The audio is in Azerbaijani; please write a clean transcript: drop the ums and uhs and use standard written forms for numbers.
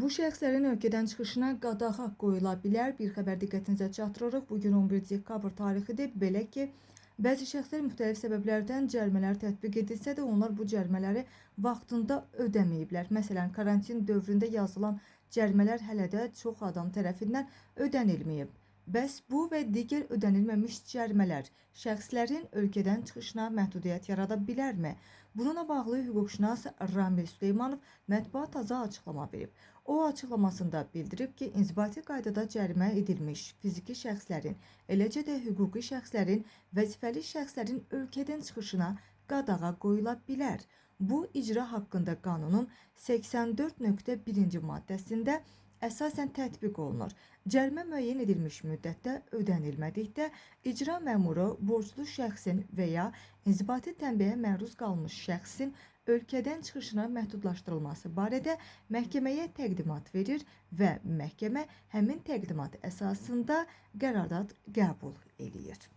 Bu şəxslərin ölkədən çıxışına qadağa qoyula bilər. Bir xəbər diqqətinizə çatdırırıq. Bugün 11 dekabr tarixidir. Belə ki, bəzi şəxslər müxtəlif səbəblərdən cərimələr tətbiq edilsə də onlar bu cərimələri vaxtında ödəməyiblər. Məsələn, karantin dövründə yazılan cərimələr hələ də çox adam tərəfindən ödənilməyib. Bəs bu və digər ödənilməmiş cərimələr şəxslərin ölkədən çıxışına məhdudiyyət yarada bilərmi? Bununla bağlı hüquqşünas Ramil Süleymanov mətbuat taza açıqlama verib. O açıqlamasında bildirib ki, inzibati qaydada cərimə edilmiş fiziki şəxslərin, eləcə də hüquqi şəxslərin, vəzifəli şəxslərin ölkədən çıxışına qadağa qoyula bilər. Bu, icra haqqında qanunun 84.1-ci maddəsində əsasən tətbiq olunur. Cərimə müəyyən edilmiş müddətdə ödənilmədikdə icra məmuru borclu şəxsin və ya inzibati tənbihə məruz qalmış şəxsin ölkədən çıxışına məhdudlaşdırılması barədə məhkəməyə təqdimat verir və məhkəmə həmin təqdimat əsasında qərarad qəbul eləyir.